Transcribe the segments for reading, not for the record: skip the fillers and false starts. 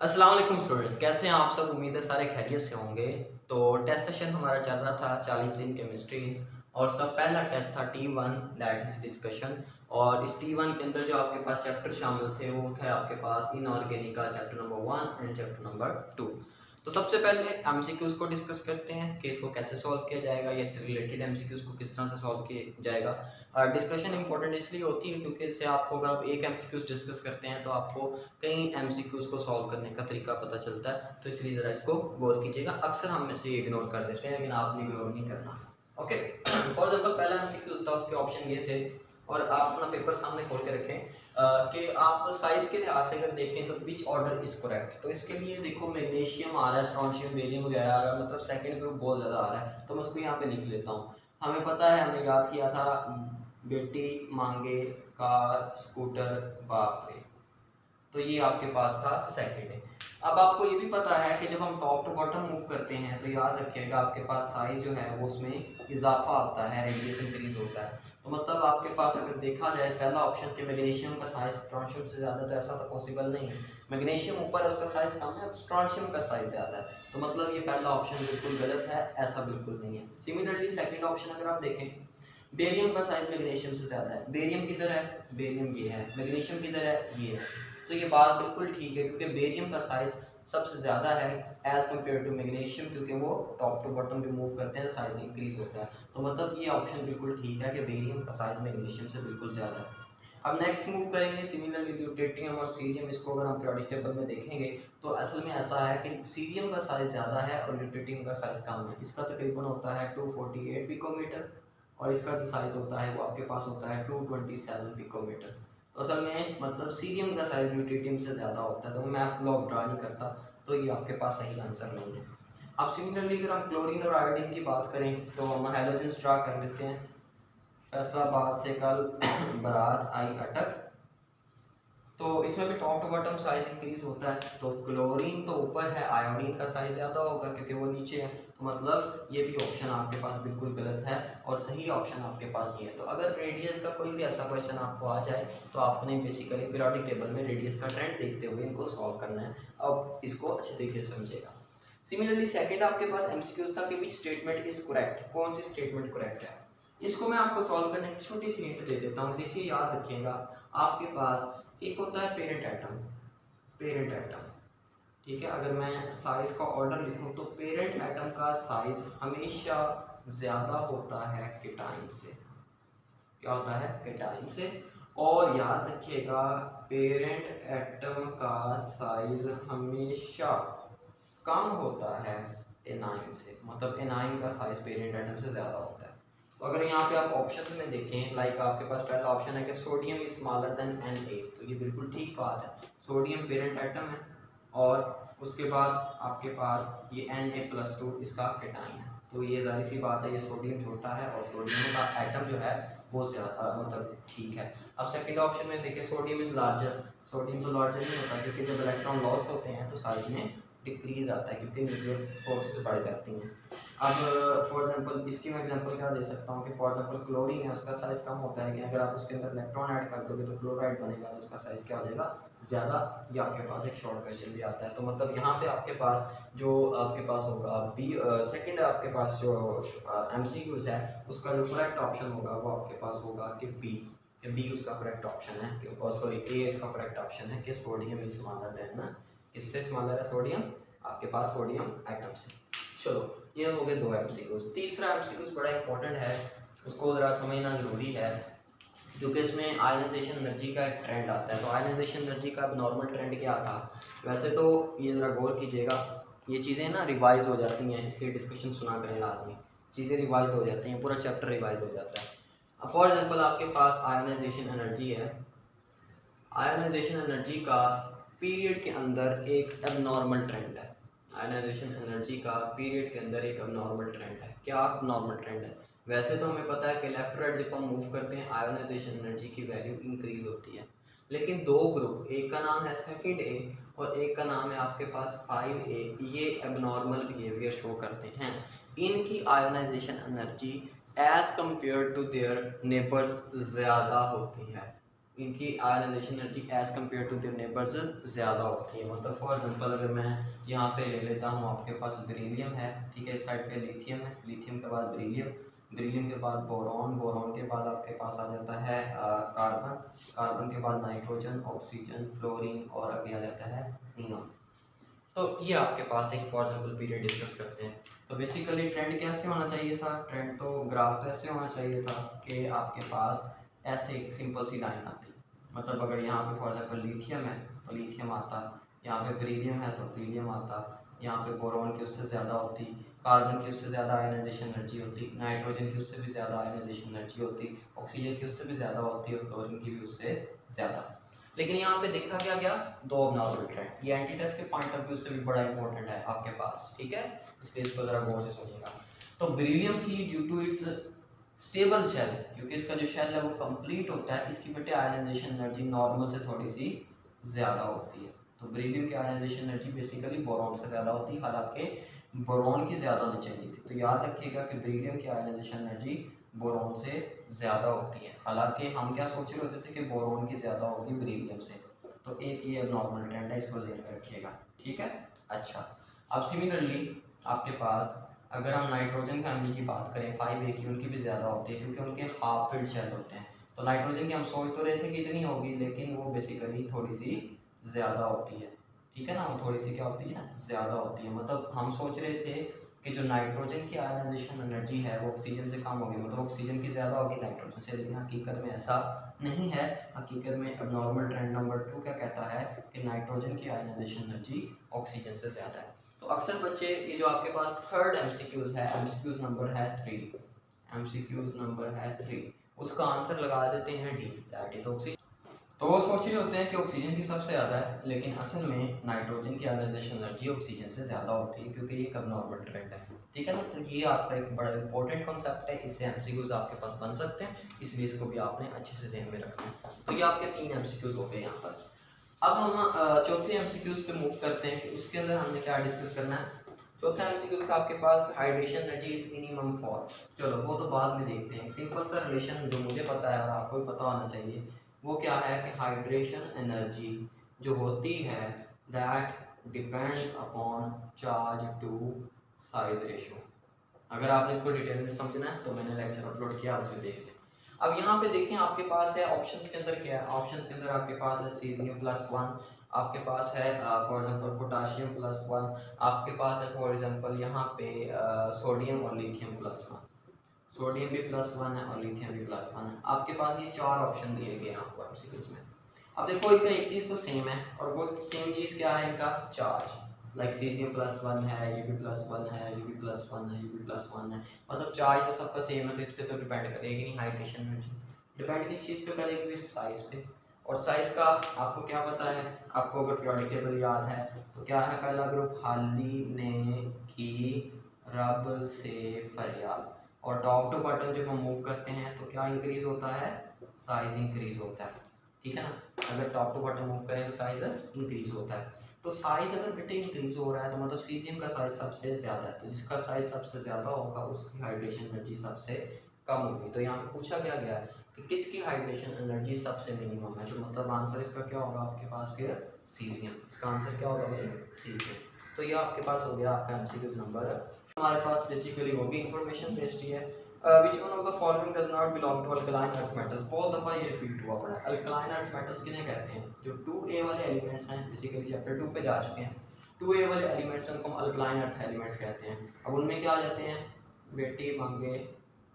अस्सलाम वालेकुम स्टूडेंट्स, कैसे हैं आप सब। उम्मीद है सारे खैरियत से होंगे। तो टेस्ट सेशन हमारा चल रहा था 40 दिन केमिस्ट्री और उसका पहला टेस्ट था T1 दैट इज डिस्कशन। और इस T1 के अंदर जो आपके पास चैप्टर शामिल थे वो थे आपके पास इनऑर्गेनिक का chapter number 1 and chapter number 2। तो सबसे पहले एमसीक्यूज को डिस्कस करते हैं कि इसको कैसे सॉल्व किया जाएगा या इससे रिलेटेड एमसीक्यूज को किस तरह से सॉल्व किया जाएगा। डिस्कशन इंपॉर्टेंट इसलिए होती है क्योंकि इससे आपको अगर आप एक एमसीक्यूज डिस्कस करते हैं तो आपको कई एमसीक्यूज को सॉल्व करने का तरीका पता चलता है। तो इसलिए ज़रा इसको गौर कीजिएगा। अक्सर हम इसे इग्नोर कर देते हैं लेकिन आपने इग्नोर नहीं करना। ओके, फॉर एग्जांपल पहला एमसीक्यूज था, उसके ऑप्शन ये थे और आप अपना पेपर सामने खोल के रखें कि आप साइज के लिहाज से अगर देखें तो विच ऑर्डर इज करेक्ट। तो इसके लिए देखो मैग्नीशियम आ रहा है, स्ट्रोंशियम, बेरियम वगैरह आ रहा है, मतलब सेकंड ग्रुप बहुत ज़्यादा आ रहा है। तो मैं उसको यहाँ पे लिख लेता हूँ। हमें पता है, हमने याद किया था, बेटी मांगे कार स्कूटर बाप रे। तो ये आपके पास था सेकंड है। अब आपको ये भी पता है कि जब हम टॉप टू बॉटम मूव करते हैं तो याद रखिएगा आपके पास साइज जो है वो उसमें इजाफा होता है, रेडियस इंक्रीज होता है। तो मतलब आपके पास अगर देखा जाए पहला ऑप्शन के मैग्नीशियम का साइज स्ट्रोंशियम से ज़्यादा, तो ऐसा तो पॉसिबल नहीं है। मैग्नीशियम ऊपर है, उसका साइज कम है, स्ट्रोंशियम का साइज ज़्यादा है। तो मतलब ये पहला ऑप्शन बिल्कुल गलत है, ऐसा बिल्कुल नहीं है। सिमिलरली सेकेंड ऑप्शन अगर आप देखें, बेरियम का साइज मैग्नीशियम से ज़्यादा है। बेरियम किधर है, बेरियम ये है, मैग्नीशियम किधर है, ये है। तो ये बात बिल्कुल ठीक है क्योंकि बेरियम का साइज सबसे ज़्यादा है एज कम्पेयर टू मैग्नीशियम, क्योंकि वो टॉप टू बॉटम भी मूव करते हैं तो साइज इंक्रीज होता है। तो मतलब ये ऑप्शन बिल्कुल ठीक है कि बेरियम का साइज मैग्नीशियम से बिल्कुल ज़्यादा है। अब नेक्स्ट मूव करेंगे सिमिलरली ल्यूटेटियम और सीरियम। इसको अगर हम पीरियोडिक टेबल में देखेंगे तो असल में ऐसा है कि सीरियम का साइज ज़्यादा है और ल्यूटेटियम का साइज कम है। इसका तकरीबन होता है 248 पिकोमीटर और इसका जो साइज होता है वो आपके पास होता है 227 पिकोमीटर। तो असल में मतलब सीरियम का साइज ल्यूटेटियम से ज़्यादा होता है। तो मैं आप लोग ड्रा नहीं करता, तो ये आपके पास सही आंसर नहीं है। अब सिमिलरली अगर हम क्लोरीन और आयोडीन की बात करें तो हम हैलोजेंस ड्रा कर लेते हैं। फैसलाबाद से कल बारात आई अटक। तो इसमें भी top to bottom size increase होता है। तो क्लोरीन तो ऊपर है, आयोडीन का साइज ज़्यादा होगा क्योंकि वो नीचे है। तो मतलब ये भी ऑप्शन आपके पास बिल्कुल गलत है और सही ऑप्शन आपके पास ये है। तो अगर रेडियस का कोई भी ऐसा क्वेश्चन आपको आ जाए तो आपने बेसिकली पीरियोडिक टेबल में रेडियस का ट्रेंड देखते हुए इनको सॉल्व करना है। अब इसको अच्छे तरीके से समझिएगा। सिमिलरली सेकंड आपके पास एमसीक्यूज था कि विच स्टेटमेंट इज करेक्ट, कौन सी स्टेटमेंट करेक्ट है। इसको मैं आपको सॉल्व करने की छोटी सी हिंट दे देता हूँ। देखिए याद रखिएगा, आपके पास एक होता है पेरेंट एटम, पेरेंट एटम, ठीक है। अगर मैं साइज का ऑर्डर लिखूं तो पेरेंट एटम का साइज हमेशा ज़्यादा होता है केटाइन से। क्या होता है, केटाइन से। और याद रखिएगा पेरेंट एटम का साइज हमेशा कम होता है एनाइन से, मतलब एनाइन का साइज पेरेंट एटम से ज़्यादा होता है। तो अगर यहाँ पे आप ऑप्शंस में देखें, लाइक आपके पास पहला ऑप्शन है कि sodium is smaller than Na, तो ये बिल्कुल ठीक बात है। सोडियम पेरेंट एटम है और उसके बाद आपके पास ये Na+2 इसका केटाइन है। तो ये जाहिर सी बात है, ये सोडियम छोटा है और सोडियम का एटम जो है वो ज़्यादा मतलब ठीक है। अब सेकंड ऑप्शन में देखिए सोडियम इज लार्जर। सोडियम तो लार्जर नहीं होता क्योंकि जब इलेक्ट्रॉन लॉस होते हैं तो साइज में डिक्रीज आता है क्योंकि न्यूक्लियर फोर्सेस बढ़ जाती हैं। अब फॉर एग्जांपल इसकी मैं एग्जांपल क्या दे सकता हूँ कि फॉर एग्जांपल क्लोरीन है, उसका साइज कम होता है लेकिन अगर आप उसके अंदर इलेक्ट्रॉन ऐड कर दोगे तो क्लोराइड बनेगा, तो उसका साइज क्या हो जाएगा, ज़्यादा। ये आपके पास एक शॉर्ट क्वेश्चन भी आता है। तो मतलब यहाँ पे आपके पास जो आपके पास होगा बी सेकंड आपके पास जो एमसीक्यूज है उसका जो करेक्ट ऑप्शन होगा वो आपके पास होगा कि बी उसका करेक्ट ऑप्शन है कि, और सॉरी ए इसका करेक्ट ऑप्शन है कि सोडियम इज स्मॉलर देन ना, किससे स्मॉलर है सोडियम, आपके पास सोडियम एटम से। चलो ये हो गए दो एमसीक्यूज। तीसरा एमसीक्यूज बड़ा इंपॉर्टेंट है, उसको ज़रा समझना ज़रूरी है क्योंकि इसमें आयनाइजेशन एनर्जी का एक ट्रेंड आता है। तो आयनाइजेशन एनर्जी का नॉर्मल ट्रेंड क्या था, वैसे तो ये ज़रा गौर कीजिएगा, ये चीज़ें ना रिवाइज हो जाती हैं इसलिए डिस्कशन सुना करें लाजमी। चीज़ें रिवाइज हो जाती हैं, पूरा चैप्टर रिवाइज हो जाता है। अब फॉर एग्जांपल आपके पास आयनाइजेशन एनर्जी है, आयनाइजेशन एनर्जी का पीरियड के अंदर एक एबनॉर्मल ट्रेंड है। आयनाइजेशन एनर्जी का पीरियड के अंदर एक एबनॉर्मल ट्रेंड है। क्या एबनॉर्मल ट्रेंड है, वैसे तो हमें पता है कि लेफ्ट राइट जब हम मूव करते हैं आयनाइजेशन एनर्जी की वैल्यू इंक्रीज होती है। लेकिन दो ग्रुप, एक का नाम है सेकंड ए और एक का नाम है आपके पास 5A, ये एबनॉर्मल बिहेवियर शो करते हैं। इनकी ionization energy as compare to their neighbours ज़्यादा होती है। इनकी ionization energy as compare to their neighbours ज़्यादा होती है। मतलब फॉर एग्जांपल अगर मैं यहाँ पे ले लेता हूँ, आपके पास बेरिलियम है, ठीक है, इस साइड पे लिथियम है, लिथियम के बाद बेरिलियम, बेरिलियम के बाद बोरॉन, बोरॉन के बाद आपके पास आ जाता है कार्बन, कार्बन के बाद नाइट्रोजन, ऑक्सीजन, फ्लोरीन और आगे आ जाता है नियॉन। तो ये आपके पास एक फॉर एग्जाम्पल पीरियड डिस्कस करते हैं। तो बेसिकली ट्रेंड कैसे होना चाहिए था, ट्रेंड तो ग्राफ तो ऐसे होना चाहिए था कि आपके पास ऐसे एक सिंपल सी लाइन आती, मतलब अगर यहाँ पे फॉर एग्जाम्पल लिथियम है तो लिथियम आता, यहाँ पे बेरिलियम है तो बेरिलियम आता, यहाँ पे बोरॉन की उससे ज़्यादा होती, कार्बन की उससे ज़्यादा आयनाइजेशन एनर्जी होती, नाइट्रोजन की उससे भी ज़्यादा आयनाइजेशन एनर्जी होती, ऑक्सीजन की उससे भी ज़्यादा होती और फ्लोरीन की भी उससे ज़्यादा। लेकिन यहाँ पे देखा क्या गया, दो अबनॉर्मल ट्रेंड। ये एंटीटेस्ट के पॉइंट ऑफ व्यू से भी बड़ा इंपॉर्टेंट है आपके पास, ठीक है, इसलिए इसको जरा गौर से सुनिएगा। तो बेरिलियम की due to its stable shell, क्योंकि इसका जो शेल है वो कंप्लीट होता है, इसकी बेटे आयनाइजेशन एनर्जी नॉर्मल से थोड़ी सी ज़्यादा होती है। तो बेरिलियम की आयनाइजेशन एनर्जी बेसिकली बोरॉन से ज़्यादा होती है, हालांकि बोरॉन की ज़्यादा होनी चाहिए थी। तो याद रखिएगा कि बेरिलियम की आयनाइजेशन एनर्जी बोरॉन से ज़्यादा होती है, हालांकि हम क्या सोच रहे होते थे कि बोरॉन की ज़्यादा होगी बेरिलियम से। तो एक ये नॉर्मल ट्रेंड है, इसको ध्यान में रखिएगा, ठीक है। अच्छा, अब सिमिलरली आपके पास अगर हम नाइट्रोजन फैमिली की बात करें 5A की, उनकी भी ज़्यादा होती है क्योंकि उनके हाफ फिल्ड शेल होते हैं। तो नाइट्रोजन की हम सोच तो रहे थे कि इतनी होगी, लेकिन वो बेसिकली थोड़ी सी ज़्यादा होती है, ठीक है ना, वो थोड़ी सी क्या होती है, ज़्यादा होती है। मतलब हम सोच रहे थे कि जो नाइट्रोजन की आयनाइजेशन एनर्जी है वो ऑक्सीजन से कम होगी, मतलब ऑक्सीजन की ज़्यादा होगी नाइट्रोजन से, लेकिन हकीकत में ऐसा नहीं है। हकीकत में अबनॉर्मल ट्रेंड नंबर 2 क्या कहता है कि नाइट्रोजन की आयनाइजेशन एनर्जी ऑक्सीजन से ज़्यादा है। तो अक्सर बच्चे ये जो आपके पास थर्ड एमसीक्यूज है, एमसीक्यूज नंबर है 3, एमसीक्यूज नंबर है 3, उसका आंसर लगा देते हैं डी, दैट इज ऑक्सीजन। तो वो सोच रहे होते हैं कि ऑक्सीजन की सबसे ज़्यादा है, लेकिन असल में नाइट्रोजन की आयनाइजेशन एनर्जी ऑक्सीजन से ज़्यादा होती है, क्योंकि ये एक अबनॉर्मल ट्रेंड है, ठीक है ना। तो ये आपका एक बड़ा इंपॉर्टेंट कॉन्सेप्ट है, इससे एमसीक्यूज आपके पास बन सकते हैं, इसलिए इसको भी आपने अच्छे से ध्यान में रखना है। तो ये आपके 3 एमसीक्यूज हो गए यहाँ पर। अब हम चौथे एमसीक्यूज पे मूव करते हैं कि उसके अंदर हमने क्या डिस्कस करना है। चौथा एमसीक्यूज का आपके पास hydration energy is minimum for, चलो वो तो बाद में देखते हैं। सिंपल सा रिलेशन जो मुझे पता है और आपको भी पता होना चाहिए, वो क्या है कि हाइड्रेशन एनर्जी जो होती है that depends upon charge to size ratio. अगर आपने इसको डिटेल में समझना है तो मैंने लेक्चर अपलोड किया, उसे देख लें। अब यहाँ पे देखें आपके पास है ऑप्शंस के अंदर क्या है, ऑप्शंस के अंदर आपके पास है सीजियम +1, आपके पास है फॉर एग्जांपल पोटाशियम +1, आपके पास है फॉर एग्जांपल यहाँ पे सोडियम और लिथियम +1, सोडियम भी +1 है और लिथियम भी +1 है। आपके पास ये 4 ऑप्शन दिए गए हैं आपको एमसीक्यूज में। अब देखो इनका एक चीज़ तो सेम है, और वो सेम चीज़ क्या है, इनका चार्ज। लाइक सीजियम +1 है, ये भी +1 है, ये भी +1 है, ये भी +1 है, मतलब चार्ज तो सबका सेम है, तो इस पर तो डिपेंड करेगी नहीं हाइड्रेशन एनर्जी। डिपेंड किस चीज़ पे करेगी, फिर साइज पे। और साइज का आपको क्या पता है, आपको अगर पीरियोडिक टेबल याद है तो क्या है पहला ग्रुप, हाली ने की रब से फरियाद, और टॉप टू बॉटम जब हम मूव करते हैं तो क्या इंक्रीज होता है, साइज इंक्रीज होता है, ठीक है ना। अगर टॉप टू बॉटम मूव करें तो साइज इंक्रीज होता है। तो साइज अगर बेटे इंक्रीज हो रहा है तो मतलब सीजियम का साइज सबसे ज़्यादा है, तो जिसका साइज सबसे ज़्यादा होगा उसकी हाइड्रेशन एनर्जी सबसे कम होगी। तो यहाँ पे पूछा क्या गया है कि किसकी हाइड्रेशन एनर्जी सबसे मिनिमम है, तो मतलब आंसर इसका क्या होगा आपके पास फिर सीजियम, इसका आंसर क्या होगा भाई, सीजियम। तो ये आपके पास हो गया आपका एमसीक्यूज नंबर। हमारे पास बेसिकली वो भी इंफॉर्मेशन बेस्ड ही है। which one of the following does not belong to alkaline earth metals, बहुत दफ़ा ये रिपीट हुआ पड़ा है। अल्कलाइन अर्थ मेटल्स किन्हें कहते हैं, जो 2A वाले एलिमेंट्स हैं, बेसिकली चैप्टर 2 पे जा चुके हैं। 2A वाले एलिमेंट्स उनको हम अल्कलाइन अर्थ एलिमेंट्स कहते हैं। अब उनमें क्या आ जाते हैं, बेटी बंगे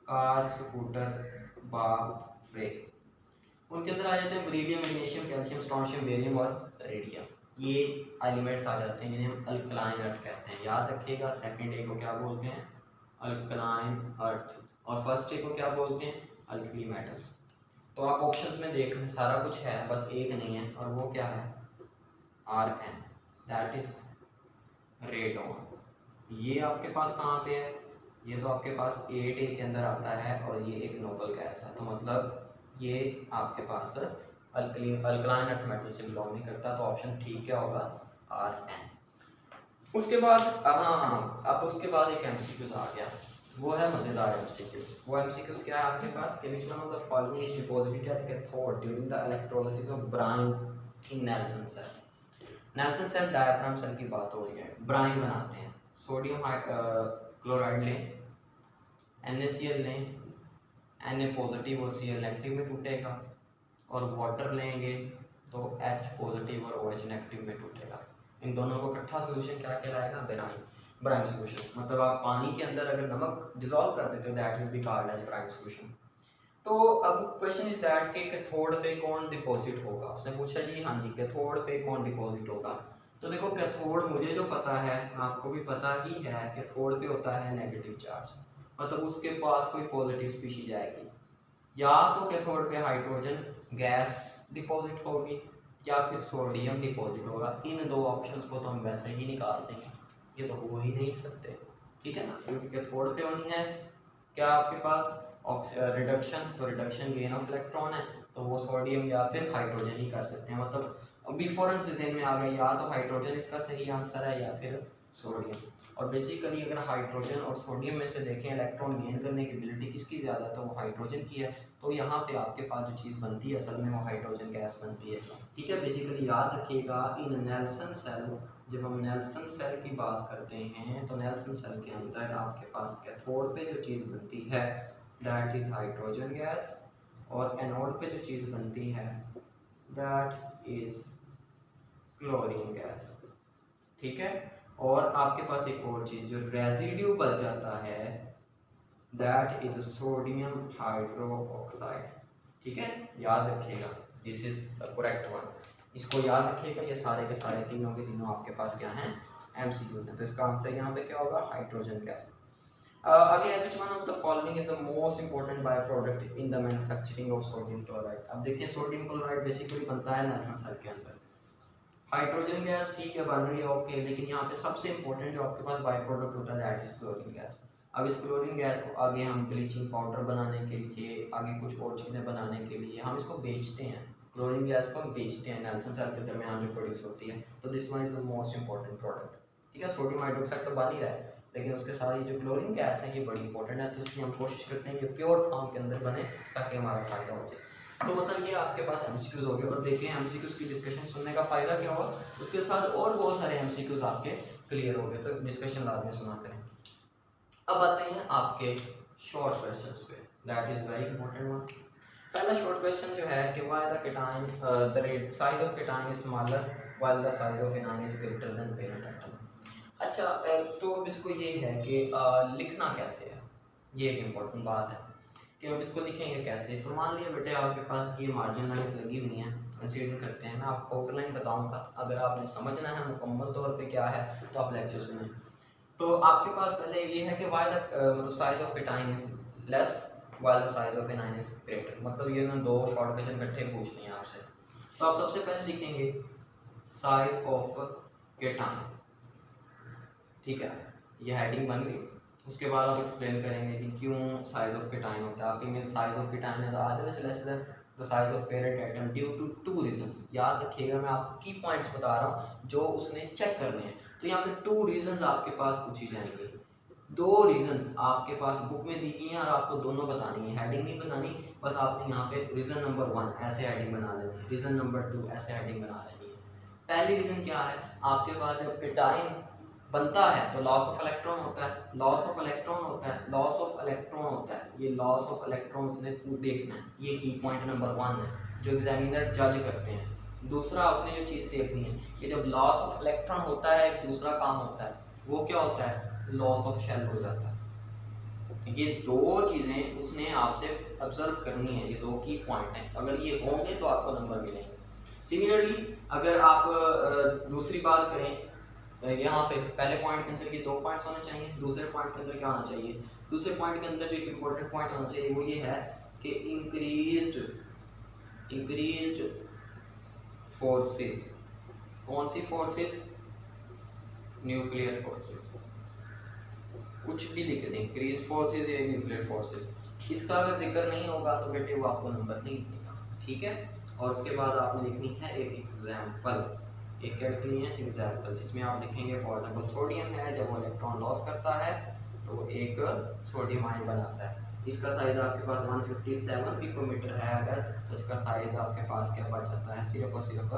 कार स्कूटर बाप रे, उनके अंदर आ जाते हैं beryllium magnesium calcium strontium barium और रेडियम, ये एलिमेंट्स आ जाते हैं जिन्हें हम अल्कलाइन अर्थ कहते हैं। याद रखिएगा सेकंड ए को क्या बोलते हैं, अल्कलाइन अर्थ, और फर्स्ट ए को क्या बोलते हैं, अल्कली मेटल्स। तो आप ऑप्शंस में देख रहे हैं सारा कुछ है, बस एक नहीं है, और वो क्या है, Rn, दैट इज रेडॉन। ये आपके पास कहाँ पे है, ये तो आपके पास 8A के अंदर आता है, और ये एक नोबल गैस है, तो मतलब ये आपके पास अल्कलाइन अर्थ मेटल से बिलोंग नहीं करता। तो ऑप्शन ठीक क्या होगा, Rn। उसके बाद हाँ, अब उसके बाद एक एमसीक्यूज आ गया, वो है मज़ेदार एमसीक्यूज। वो एमसीक्यूज क्या है आपके पास कि which one of the following is deposited at cathode during the electrolysis of brine in Nelson cell. Nelson cell diaphragm cell की बात हो रही है, ब्राइन बनाते हैं, सोडियम क्लोराइड लें, NaCl लें, Na पॉजिटिव और Cl नेगेटिव में टूटेगा, और वाटर लेंगे तो H पॉजिटिव और OH नेगेटिव में टूटेगा। इन दोनों को इकट्ठा सोल्यूशन क्या कहलाएगा? Brine solution. मतलब आप पानी के अंदर अगर नमक डिसॉल्व कर देते हो that will be called as brine solution. तो अब क्वेश्चन इज दैट कि कैथोड पे कौन डिपॉजिट होगा। उसने पूछा जी हाँ जी कैथोड पे कौन डिपॉजिट होगा। तो देखो कैथोड मुझे जो पता है आपको भी पता ही है, कैथोड पे होता है नेगेटिव चार्ज, मतलब उसके पास कोई पॉजिटिव स्पीशीज आएगी, या तो कैथोड पे हाइड्रोजन गैस डिपॉजिट होगी या फिर सोडियम डिपॉजिट होगा। इन दो ऑप्शंस को तो हम वैसे ही निकाल देंगे, ये तो हो ही नहीं सकते, ठीक है ना, क्योंकि कैथोड पे होनी है क्या आपके पास रिडक्शन, तो रिडक्शन गेन ऑफ इलेक्ट्रॉन है, तो वो सोडियम या फिर हाइड्रोजन ही कर सकते हैं। मतलब अभी फौरन से ज़हन में आ गया या तो हाइड्रोजन इसका सही आंसर है या फिर सोडियम। और बेसिकली अगर हाइड्रोजन और सोडियम में से देखें इलेक्ट्रॉन गेन करने की एबिलिटी किसकी ज़्यादा है, तो वो हाइड्रोजन की है। तो यहाँ पे आपके पास जो चीज़ बनती है असल में वो हाइड्रोजन गैस बनती है, ठीक है। बेसिकली याद रखिएगा इन नेल्सन सेल, जब हम नेल्सन सेल की बात करते हैं तो नेल्सन सेल के अंदर आपके पास कैथोड पे जो चीज़ बनती है दैट इज़ हाइड्रोजन गैस, और एनोड पे जो चीज़ बनती है दैट इज़ क्लोरीन गैस, ठीक है। और आपके पास एक और चीज़ जो रेजिड्यू बच जाता है दैट इज सोडियम हाइड्रोक्साइड, ठीक है, याद रखिएगा, this is the correct one. इसको याद रखिएगा, ये सारे के सारे तीनों के तीनों आपके पास क्या हैं, एमसीक्यू हैं। तो इसका आंसर यहाँ पे क्या होगा, hydrogen gas. Again which one of the following is the most important by product in the manufacturing of sodium chloride. अब देखिए सोडियम क्लोराइड बेसिकली बनता है नेल्सन सेल के अंदर, हाइड्रोजन गैस ठीक है बन रही है ओके, लेकिन यहाँ पे सबसे इंपॉर्टेंट जो आपके पास बाय प्रोडक्ट होता है दैट इज क्लोरीन गैस। अब इस क्लोरीन गैस को आगे हम ब्लीचिंग पाउडर बनाने के लिए, आगे कुछ और चीज़ें बनाने के लिए हम इसको बेचते हैं, क्लोरीन गैस को हम बेचते हैं नेल्सन सेल के दरमियान जो प्रोड्यूस होती है। तो this one is the most important product, ठीक है। सोडियम हाइड्रोक्साइड तो बन ही रहा है, लेकिन उसके साथ ये जो क्लोरीन गैस है ये बड़ी इंपॉर्टेंट है, तो इसलिए हम कोशिश करते हैं कि प्योर फॉर्म के अंदर बने ताकि हमारा फायदा हो जाए। तो मतलब ये आपके पास एमसीक्यूज हो गए, और देखिए एमसीक्यूज की डिस्कशन सुनने का फायदा क्या हुआ, उसके साथ और बहुत सारे एमसीक्यूज आपके क्लियर हो गए, तो डिस्कशन लाजमी सुना करें। अब आते हैं आपके शॉर्ट क्वेश्चंस पे, that is very important one. पहला शॉर्ट क्वेश्चन जो है कि why the cation the size of cation is smaller while the size of anion is greater than parent atom. अच्छा तो अब इसको ये है कि लिखना कैसे है, ये एक इम्पोर्टेंट बात है कि अब इसको लिखेंगे कैसे। तो मान लिया बेटे आपके पास ये मार्जिन लाइन्स लगी हुई हैं, कंसीडर करते हैं, मैं आपको आउटलाइन बताऊंगा, अगर आपने समझना है मुकम्मल तौर पे क्या है तो आप लेक्चर सुनें। तो आपके पास पहले ये है कि वाई द मतलब size of cation is less while the size of anion is greater, मतलब ये ना दो शॉर्ट क्वेश्चन इकट्ठे पूछ लिए आपसे। तो आप सबसे पहले लिखेंगे साइज ऑफ केटाइन, ठीक है, ये हेडिंग बन गई। उसके बाद आप एक्सप्लेन करेंगे कि क्यों साइज ऑफ केटाइन होता है। आपके मीन साइज ऑफ केटाइन है तो आधे में से less than the size of parent atom due to two reasons. याद रखिएगा मैं आपको की पॉइंट्स बता रहा हूँ जो उसने चेक करने हैं। तो यहाँ पे टू रीजंस आपके पास पूछी जाएंगी, दो रीजंस आपके पास बुक में दी गई हैं और आपको दोनों बतानी है, हेडिंग नहीं बनानी, बस आपने यहाँ पे रीजन नंबर 1 ऐसे हेडिंग बना लेनी है, रीजन नंबर 2 ऐसे हेडिंग बना लेनी है। पहली रीजन क्या है, आपके पास जब केटाइन बनता है तो लॉस ऑफ इलेक्ट्रॉन होता है, लॉस ऑफ इलेक्ट्रॉन होता है, लॉस ऑफ इलेक्ट्रॉन होता है, ये लॉस ऑफ इलेक्ट्रॉन्स ने देखना है, ये की पॉइंट नंबर 1 है जो एग्जामिनर जज करते हैं। दूसरा उसने जो चीज़ देखनी है कि जब लॉस ऑफ इलेक्ट्रॉन होता है एक दूसरा काम होता है, वो क्या होता है, लॉस ऑफ शेल हो जाता है। ये दो चीज़ें उसने आपसे ऑब्जर्व करनी है, ये दो की पॉइंट हैं, अगर ये होंगे तो आपको नंबर मिलेंगे। सिमिलरली अगर आप दूसरी बात करें, यहाँ पे पहले पॉइंट के अंदर ये दो पॉइंट्स होने चाहिए, दूसरे पॉइंट के अंदर क्या होना चाहिए, दूसरे पॉइंट के अंदर जो एक इम्पोर्टेंट पॉइंट होना चाहिए वो ये है कि इंक्रीज्ड फोर्सेस। कौन सी फोर्सेस, न्यूक्लियर फोर्सेस, कुछ भी लिख दें, इंक्रीज फोर्सेस या न्यूक्लियर फोर्सेस, इसका अगर जिक्र नहीं होगा तो बेटे वो आपको नंबर नहीं देगा, ठीक है। और उसके बाद आपने लिखनी है एक एग्जाम्पल, एक क्या लिखनी है, एग्जाम्पल, जिसमें आप लिखेंगे फॉर एग्जाम्पल सोडियम है जब वो इलेक्ट्रॉन लॉस करता है तो एक सोडियम आयन बनाता है। इसका साइज आपके पास 157 पिकोमीटर है अगर, तो इसका साइज आपके पास क्या बच जाता है, सिर्फ और सिर्फ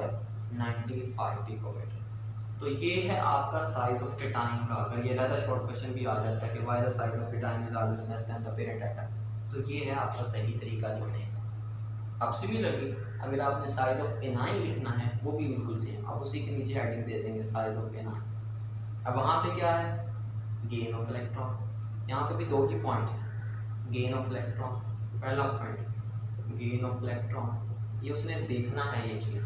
95 पिकोमीटर। तो ये है आपका साइज ऑफ केटाइन का। अगर ये रहता शॉर्ट क्वेश्चन भी आ जाता है कि why the size of cation is always less than the parent atom, तो ये है आपका सही तरीका लिखने का। अब सिमिलरली अगर आपने साइज ऑफ एनाइन लिखना है वो भी बिल्कुल सेम, आप उसी के नीचे हेडिंग दे देंगे साइज ऑफ एनाइन। अब वहाँ पे क्या है, गेन ऑफ इलेक्ट्रॉन। यहाँ पे भी दो ही पॉइंट्स हैं, गेन ऑफ इलेक्ट्रॉन पहला पॉइंट, गेन ऑफ इलेक्ट्रॉन ये उसने देखना है ये चीज़।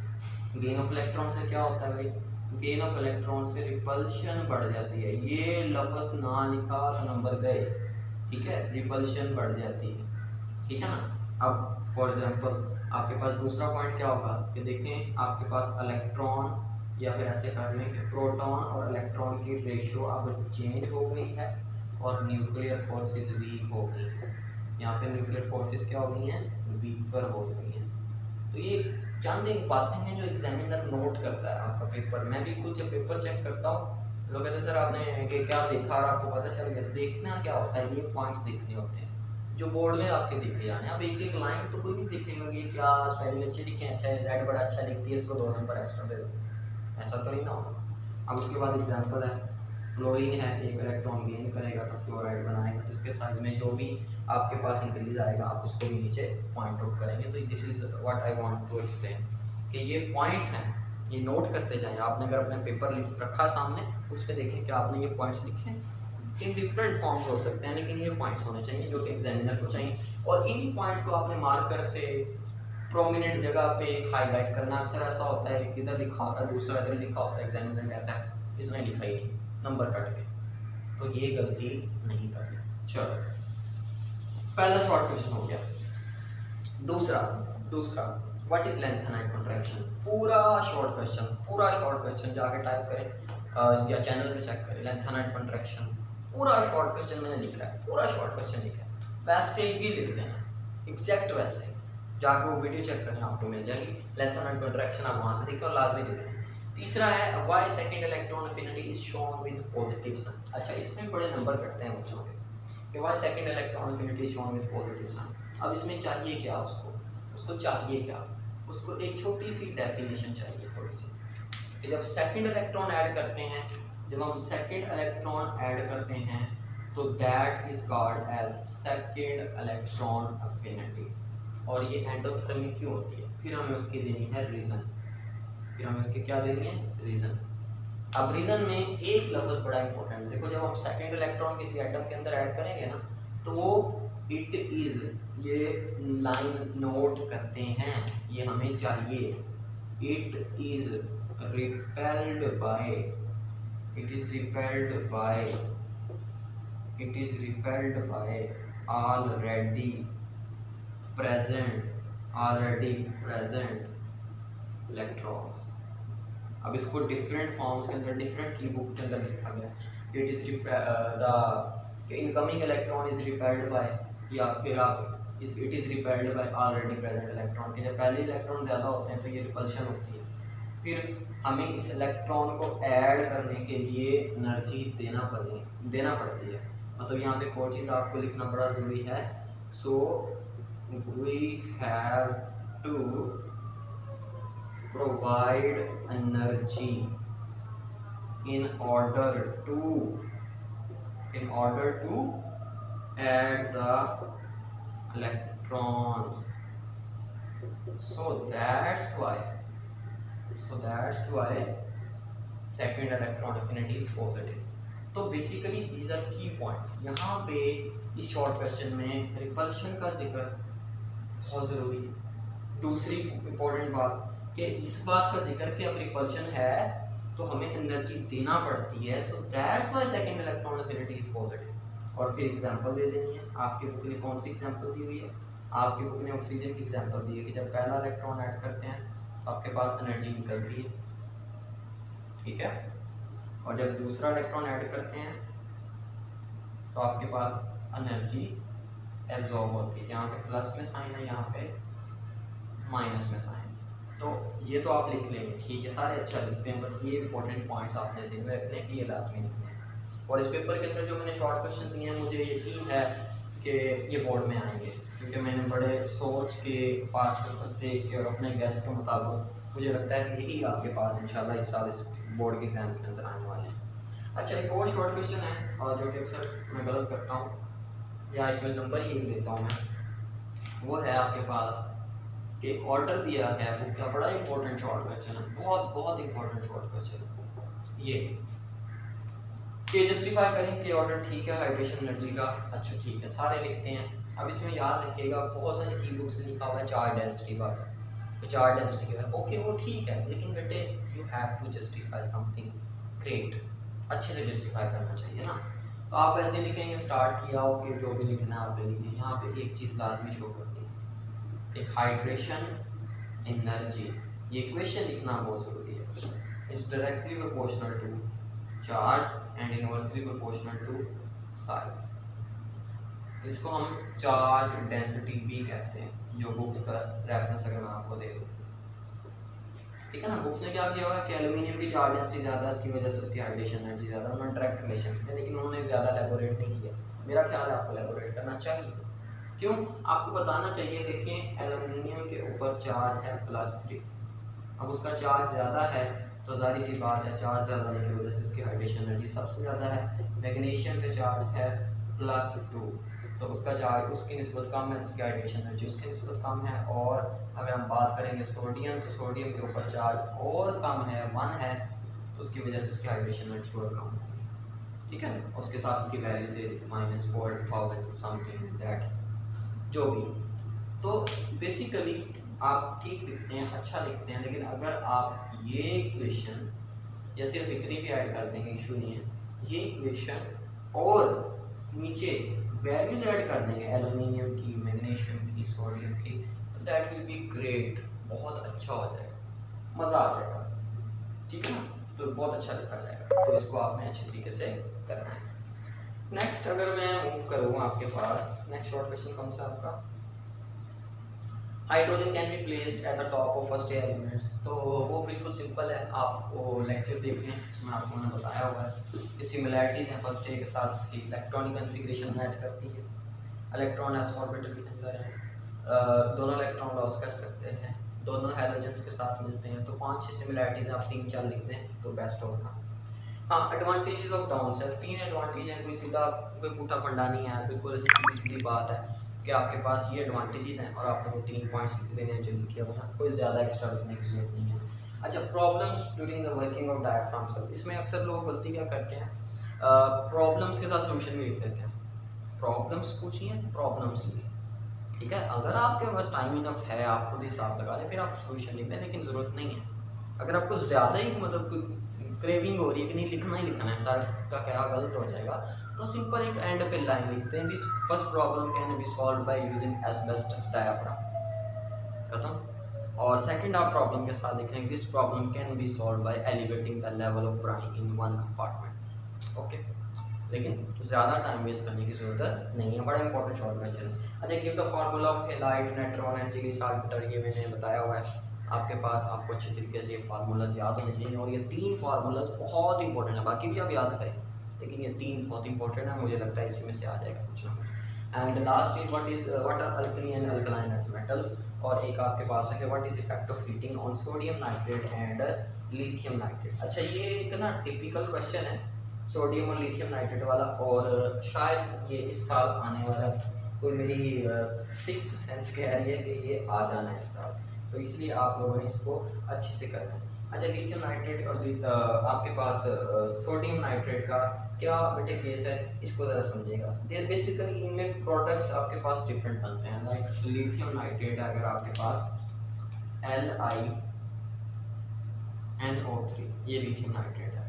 गेन ऑफ इलेक्ट्रॉन से क्या होता है भाई, गेन ऑफ इलेक्ट्रॉन से रिपल्शन बढ़ जाती है। ये लफ्ज़ ना लिखा तो नंबर गए, ठीक है, रिपल्शन बढ़ जाती है, ठीक है ना। अब फॉर एग्जांपल आपके पास दूसरा पॉइंट क्या होगा कि देखें आपके पास इलेक्ट्रॉन, या फिर ऐसे कर लें कि प्रोटॉन और इलेक्ट्रॉन की रेशियो अब चेंज हो गई है और न्यूक्लियर फोर्सेस वीक हो गई हैं। यहाँ पे न्यूक्लियर फोर्सेस क्या हो गई हैं, वीकर हो गई हैं। तो ये चंद एक बातें हैं जो एग्जामिनर नोट करता है आपका पेपर। मैं भी खुद जब पेपर चेक करता हूँ लोग कहते हैं सर आपने कि क्या देखा और आपको पता चल गया। देखना क्या होता है, ये पॉइंट्स देखने होते हैं जो बोर्ड में आपके दिखे जाने। अब एक एक लाइन तो कोई नहीं दिखेगा कि क्या स्पेलिंग अच्छी लिखे, अच्छा है जेड बड़ा अच्छा लिखती है इसको 2 नंबर एक्स्ट्रा दे दो, ऐसा तो नहीं ना होगा। अब उसके बाद एग्जाम्पल है, फ्लोरीन है, एक इलेक्ट्रॉन गेन करेगा तो फ्लोराइड बनाएगा, तो इसके साइड में जो भी आपके पास इंक्रीज आएगा आप उसको भी नीचे पॉइंट आउट करेंगे। तो this is what I want to explain कि ये पॉइंट्स हैं, ये नोट करते जाएं। आपने अगर अपने पेपर रखा सामने उस पर देखें कि आपने ये पॉइंट्स लिखे हैं, इन डिफरेंट फॉर्म्स हो सकते हैं लेकिन ये पॉइंट्स होने चाहिए जो कि एग्जामिनर को चाहिए। और इन पॉइंट्स को आपने मार्कर से प्रोमिनेंट जगह पे हाईलाइट करना। अक्सर ऐसा होता है इधर लिखा होता है दूसरा इधर लिखा होता है, एग्जामिनर कहता है इसमें लिखा ही नहीं, नंबर कट गए, तो ये गलती नहीं करनी। चलो पहला शॉर्ट क्वेश्चन हो गया। दूसरा व्हाट इज लेंथेनाइट कॉन्ट्रैक्शन, पूरा शॉर्ट क्वेश्चन जाके टाइप करें या चैनल पे चेक करें, लेंथेनाइट कॉन्ट्रैक्शन पूरा शॉर्ट क्वेश्चन मैंने लिखा है, पूरा शॉर्ट क्वेश्चन लिखा है, वैसे ही लिख देना एग्जैक्ट वैसे ही। जाके वो वीडियो चेक करें आपको मिल जाएगी, लेंथेनाइट कॉन्ट्रैक्शन आप वहाँ से देखें और लास्ट में देखें। तीसरा है why second electron affinity is shown with positive sign. अच्छा इसमें बड़े नंबर कटते हैं बच्चों के कि why second electron affinity is shown with positive sign. अब इसमें चाहिए क्या उसको चाहिए क्या, उसको एक छोटी सी डेफिनेशन चाहिए थोड़ी सी कि जब सेकंड इलेक्ट्रॉन ऐड करते हैं, जब हम सेकंड इलेक्ट्रॉन ऐड करते हैं तो that is called as second electron affinity. और ये एंडोथर्मिक क्यों होती है, फिर हमें उसकी देनी है रीजन, क्या देनी है, रीजन। अब रीजन में एक लफ्ज बड़ा इंपॉर्टेंट, देखो जब हम सेकंड इलेक्ट्रॉन किसी एटम के अंदर ऐड करेंगे ना तो वो इट इज, ये लाइन नोट करते हैं, ये हमें चाहिए, it is repelled by, it is repelled by already present electrons। अब इसको डिफरेंट फॉर्म्स के अंदर डिफरेंट की बुक के अंदर लिखा गया, it is the incoming electron is repelled by, या फिर आप it is repelled by already present electron के जब पहले इलेक्ट्रॉन ज़्यादा होते हैं तो ये रिपल्शन होती है, फिर हमें इस इलेक्ट्रॉन को ऐड करने के लिए एनर्जी देना पड़ती है। मतलब यहाँ पे कोई चीज़ आपको लिखना बड़ा ज़रूरी है, so we have to provide energy in order to add the electrons. So that's why second electron affinity is positive. तो basically these are key points। यहाँ पे इस शॉर्ट क्वेश्चन में रिपल्शन का जिक्र बहुत ज़रूरी है। दूसरी इम्पोर्टेंट बात कि इस बात का जिक्र कि अब रिपल्शन है तो हमें एनर्जी देना पड़ती है, so that's why second electron affinity is positive. और फिर एग्जांपल दे देनी है, आपकी बुक ने कौन सी एग्जांपल दी हुई है, आपकी बुक ने ऑक्सीजन की एग्जांपल दी है कि जब पहला इलेक्ट्रॉन ऐड करते हैं तो आपके पास एनर्जी निकलती है, ठीक है, और जब दूसरा इलेक्ट्रॉन ऐड करते हैं तो आपके पास एनर्जी एब्जॉर्ब होती है। यहाँ पे प्लस में साइन है, यहाँ पे माइनस में साइन। तो ये तो आप लिख लेंगे, ठीक है, सारे अच्छा लिखते हैं, बस ये इंपॉर्टेंट पॉइंट्स आपने ज़हन में रखने के लिए लाजमी लिखने हैं। और इस पेपर के अंदर जो मैंने शॉर्ट क्वेश्चन दिए हैं मुझे यकीन है कि ये बोर्ड में आएंगे, क्योंकि मैंने बड़े सोच के पास पेपर्स देख के और अपने गेस्ट के मुताबिक मुझे लगता है कि यही आपके पास इंशाल्लाह इस साल इस बोर्ड के एग्ज़ाम के अंदर आने वाले हैं। अच्छा, एक और शॉर्ट क्वेश्चन है और जो कि अक्सर मैं गलत करता हूँ या इसमें नंबर ही देता हूँ मैं, वो है आपके पास कि एक ऑर्डर दिया है बुक का, बड़ा इंपॉर्टेंट शॉर्ट क्वेश्चन है, बहुत बहुत इंपॉर्टेंट शॉर्ट क्वेश्चन है ये, कि जस्टिफाई करें कि ऑर्डर ठीक है हाइड्रेशन एनर्जी का। अच्छा ठीक है, सारे लिखते हैं। अब इसमें याद रखिएगा बहुत सारी की बुक्स लिखा हुआ है 4 डेंसिटी, बस 4 डेंसिटी है, ओके वो ठीक है, लेकिन बेटे you have to justify something great, अच्छे से जस्टिफाई करना चाहिए ना। तो आप ऐसे लिखेंगे, स्टार्ट किया हो कि जो भी लिखना है आप लिखिए, यहाँ पे एक चीज़ लाजमी शो करती है कि हाइड्रेशन एनर्जी, ये इक्वेशन लिखना बहुत ज़रूरी है, is directly proportional to charge and inversely proportional to size. इसको हम चार्ज डेंसिटी भी कहते हैं, जो बुक्स का रेफरेंस अगर मैं आपको दे दूँ, ठीक है ना। बुक्स ने क्या किया हुआ है कि एल्यूमिनियम की चार्ज डेंसिटी ज़्यादा है, इसकी वजह से उसकी हाइड्रेशन एनर्जी ज़्यादा, उन्होंने डायरेक्ट रिलेशन किया, लेकिन उन्होंने ज़्यादा एलेबोरेट नहीं किया। मेरा ख्याल है आपको एलेबोरेट करना चाहिए, क्यों, आपको बताना चाहिए। देखें एल्यूमिनियम के ऊपर चार्ज है +3, अब उसका चार्ज ज़्यादा है तो जाहिर सी बात है चार्ज ज़्यादा होने की वजह से उसकी हाइड्रेशन एनर्जी सबसे ज़्यादा है। मैग्नीशियम का चार्ज है +2 तो उसका चार्ज उसकी निस्बत कम है तो उसकी हाइड्रेशन एनर्जी उसकी निस्बत कम है। और अगर हम बात करेंगे सोडियम, तो सोडियम के ऊपर चार्ज और कम है, 1 है, तो उसकी वजह से उसकी हाइड्रेशन एनर्जी और कम है, ठीक है। उसके साथ उसकी values they the -4000 something that, जो भी। तो बेसिकली आप ठीक लिखते हैं, अच्छा लिखते हैं, लेकिन अगर आप ये इक्वेशन या सिर्फ इतनी भी ऐड कर देंगे, इशू नहीं है, ये इक्वेशन और नीचे वैल्यूज ऐड कर देंगे एल्यूमिनियम की, मैग्नीशियम की, सोडियम की, तो दैट विल बी ग्रेट, बहुत अच्छा हो जाएगा, मज़ा आ जाएगा, ठीक है ना। तो बहुत अच्छा लिखा जाएगा, तो इसको आपने अच्छे तरीके से करना है। नेक्स्ट अगर मैं मूव करूँ आपके पास, नेक्स्ट शॉर्ट क्वेश्चन कौन सा आपका, hydrogen can be placed at the top of first elements, तो वो बिल्कुल सिंपल है, आपको लेक्चर देखने उसमें आपको मैंने बताया हुआ है कि सिमिलैरिटीज हैं फर्स्ट ए के साथ, उसकी इलेक्ट्रॉनिक कन्फिग्रेशन मैच करती है, इलेक्ट्रॉन एस ऑर्बिटल के अंदर है, दोनों इलेक्ट्रॉन लॉस कर सकते हैं, दोनों हैलोजन्स के साथ मिलते हैं, तो 5-6 सिमिलैरिटीज आप 3-4 लिख दें तो बेस्ट होगा। हाँ, advantages of down cell, 3 advantage हैं, कोई सीधा कोई पुठा फंडा नहीं है, बिल्कुल सीधी सीधी बात है कि आपके पास ये एडवांटेजेस हैं और आपको वो 3 पॉइंट्स लिख देने हैं जो लिखे हुए हैं, कोई ज़्यादा एक्स्ट्रा लिखने की जरूरत नहीं है। अच्छा, problems during the working of diaphragm cell, इसमें अक्सर लोग गलती क्या करते हैं, प्रॉब्लम्स के साथ सोल्यूशन भी लिख देते हैं, प्रॉब्लम्स पूछिए प्रॉब्लम्स लिखें, ठीक है। अगर आपके पास टाइम इनफ है, आप खुद हिसाब लगा लें, फिर आप सोल्यूशन लिख दें, लेकिन ज़रूरत नहीं है। अगर आपको ज़्यादा ही मतलब क्रेविंग हो रही है कि नहीं लिखना ही लिखना है, सारा का क्या गलत हो जाएगा, तो सिंपल एक एंड पे लाइन लिखते हैं, this first problem can be solved by using asbestos diaphragm, खत्म। और सेकंड आप प्रॉब्लम के साथ लिखेंगे, this problem can be solved by elevating the level of brine in one compartment, okay. लेकिन ज़्यादा टाइम वेस्ट करने की जरूरत नहीं है, बड़ा इंपॉर्टेंट शॉर्ट क्वेश्चन है। अच्छा, give the formula of halide natron and Chile saltpetre, ये मैंने बताया हुआ है आपके पास, आपको अच्छे तरीके से ये फार्मूलाज याद होने चाहिए, और ये 3 फार्मूलाज बहुत इंपॉर्टेंट है, बाकी भी आप याद करें, लेकिन ये 3 बहुत इंपॉर्टेंट है, मुझे लगता है इसी में से आ जाएगा कुछ ना कुछ। And last is what are alkali and alkaline earth metals, और एक आपके पास है कि what is effect of heating on sodium nitrate and lithium nitrate. अच्छा, ये एक ना टिपिकल क्वेश्चन है सोडियम और लिथियम नाइट्रेट वाला, और शायद ये इस साल आने वाला, कोई मेरी 6th सेंस कह रही है कि ये आ जाना है इस साल, तो इसलिए आप लोगों ने इसको अच्छे से करना है। अच्छा, लिथियम नाइट्रेट और आपके पास सोडियम नाइट्रेट का क्या बेटे केस है, इसको ज़रा समझिएगा। देयर बेसिकली इनमें प्रोडक्ट्स आपके पास डिफरेंट बनते हैं, लाइक लिथियम नाइट्रेट अगर आपके पास LiNO3, ये लिथियम नाइट्रेट है,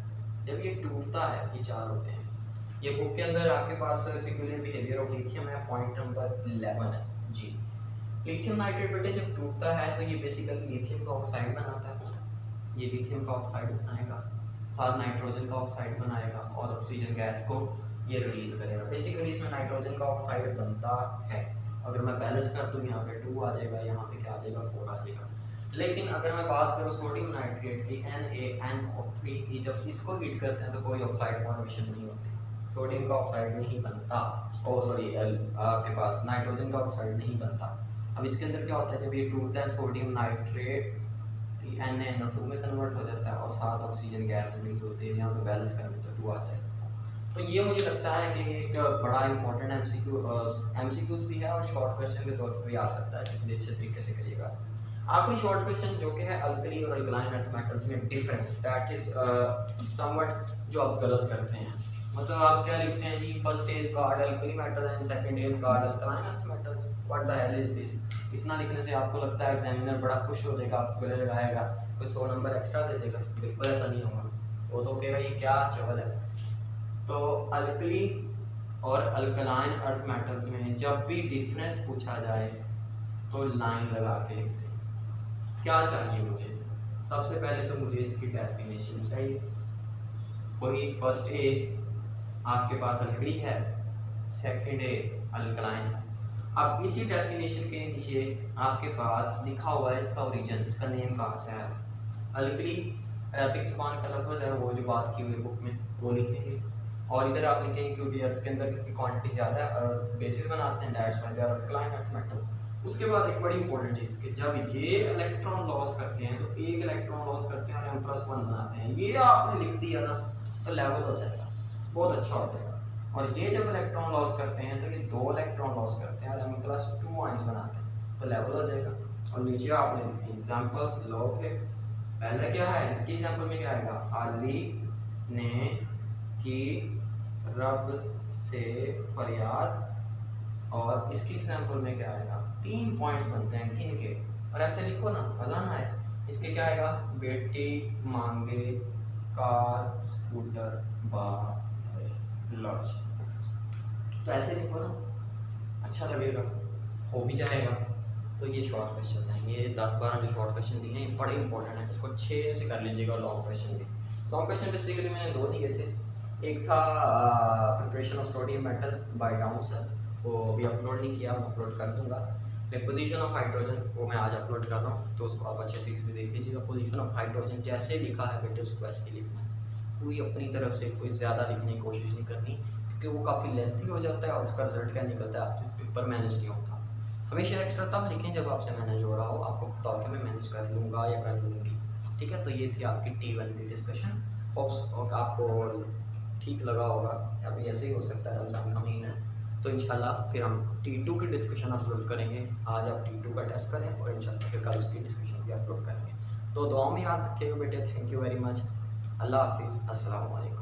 जब ये टूटता है, ये 4 होते हैं, ये बुक के अंदर आपके पास पेक्यूलियर बिहेवियर ऑफ लिथियम है, पॉइंट नंबर 11 है जी। लिथियम नाइट्रेट बेटे जब टूटता है तो ये बेसिकली लिथियम का ऑक्साइड बनाता है, ये लिथियम का ऑक्साइड बनाएगा, साथ नाइट्रोजन का ऑक्साइड बनाएगा और ऑक्सीजन गैस को ये रिलीज करेगा। बेसिकली इसमें नाइट्रोजन का ऑक्साइड बनता है, अगर मैं बैलेंस कर दूँ यहाँ पे 2 आ जाएगा, यहाँ पे क्या आ जाएगा 4 आ जाएगा। लेकिन अगर मैं बात करूँ सोडियम नाइट्रेट की NaNO3 की, जब इसको हीट करते हैं तो कोई ऑक्साइड फॉर्मेशन नहीं होती, सोडियम का ऑक्साइड नहीं बनता, ओ सॉरी आपके पास नाइट्रोजन का ऑक्साइड नहीं बनता। अब इसके अंदर क्या होता है, जब ये टूटता है सोडियम नाइट्रेट NaNO2 में कन्वर्ट हो जाता है और 7 ऑक्सीजन गैस रिलीज होती है, यहाँ पे बैलेंस करने तो 2 आ जाएगा। तो ये मुझे लगता है कि एक बड़ा इंपॉर्टेंट एमसीक्यूज भी है और शॉर्ट क्वेश्चन के तौर पर भी आ सकता है, इसलिए अच्छे तरीके से करिएगा। आखिरी शॉर्ट क्वेश्चन जो कि है अल्कली और अल्कलाइन अर्थ मेटल्स में डिफरेंस, दैट इज समवट जो आप गलत करते हैं। मतलब आप क्या लिखते हैं जी, first is god alkali metal and second is god alkaline earth metals, what the hell is this. इतना लिखने से आपको लगता है एग्जामिनर बड़ा खुश हो जाएगा, आपको गले लगाएगा, कोई 100 नंबर एक्स्ट्रा दे देगा। बिल्कुल ऐसा नहीं होगा, वो तो कहेगा ये क्या चवल है। तो अल्कली और अल्कलाइन अर्थ मेटल्स में जब भी डिफरेंस पूछा जाए तो लाइन लगा के लिखते हैं। क्या चाहिए मुझे, सबसे पहले तो मुझे इसकी डेफिनेशन चाहिए। वही फर्स्ट ए आपके पास अल्कली है, सेकंड ए अल्कलाइन। अब इसी डेफिनेशन के नीचे आपके पास लिखा हुआ है इसका ओरिजिन, इसका नेम कहाँ से है। अल्कली अरबिक ज़बान का लफ्ज़ है, वो जो बात की हुई बुक में वो लिखेंगे, और इधर आप लिखेंगे क्योंकि अर्थ के अंदर की क्वांटिटी ज़्यादा है और बेसिस बनाते हैं, that's why they are alkaline earth metals. उसके बाद एक बड़ी इंपॉर्टेंट चीज़ कि जब ये इलेक्ट्रॉन लॉस करते हैं तो एक इलेक्ट्रॉन लॉस करते हैं और M+1 बनाते हैं, ये आपने लिख दिया ना तो लेवल हो जाएगा, बहुत अच्छा हो जाएगा। और ये जब इलेक्ट्रॉन लॉस करते हैं तो ये 2 इलेक्ट्रॉन लॉस करते हैं और M+2 आयंस बनाते हैं, तो लेवल हो जाएगा। और नीचे आपने लिखी एग्जांपल्स लॉग है। पहले क्या है, इसकी एग्जांपल में क्या आएगा, अली ने की रब से फरियाद, और इसकी एग्जांपल में क्या आएगा, 3 पॉइंट्स बनते हैं किन के, और ऐसे लिखो ना, फलाना है। इसके क्या आएगा, बेटी मांगे कार स्कूटर बार लॉज, तो ऐसे लिखो ना, अच्छा लगेगा, हो भी जाएगा। तो ये शॉर्ट क्वेश्चन है, ये 10-12 जो शॉर्ट क्वेश्चन दिए हैं बड़े इंपॉर्टेंट है, इसको 6 से कर लीजिएगा। लॉन्ग क्वेश्चन भी, लॉन्ग क्वेश्चन बेसिकली मैंने 2 दिए थे, एक था preparation of sodium metal by down sir, वो अभी अपलोड नहीं किया, मैं अपलोड कर दूंगा। पोजीशन ऑफ हाइड्रोजन वो मैं आज अपलोड कर रहा हूँ, तो उसको आप अच्छे तरीके से देख लीजिएगा। पोजीशन ऑफ हाइड्रोजन जैसे लिखा है बेटे उसको वैसे ही लिखना है, कोई अपनी तरफ से कोई ज़्यादा लिखने की कोशिश नहीं करनी, क्योंकि वो काफ़ी लेंथी हो जाता है और उसका रिजल्ट क्या निकलता है आपसे पेपर मैनेज नहीं होता। हमेशा एक्स्ट्रा तब लिखें जब आपसे मैनेज हो रहा हो, आपको पता हो कि मैं मैनेज कर लूँगा या कर लूँगी। ठीक है, तो ये थी आपकी T1 की डिस्कशन, होप्स आपको ठीक लगा होगा। अभी ऐसे ही हो सकता है, रमज़ान का महीना है, तो इंशाल्लाह फिर हम T2 की डिस्कशन अपलोड करेंगे। आज आप T2 का टेस्ट करें और इंशाल्लाह फिर कल उसकी डिस्कशन भी अपलोड करेंगे। तो दुआ में याद रखिएगा बेटे। Thank you very much. अल्लाह हाफिज़, अस्सलाम वालेकुम।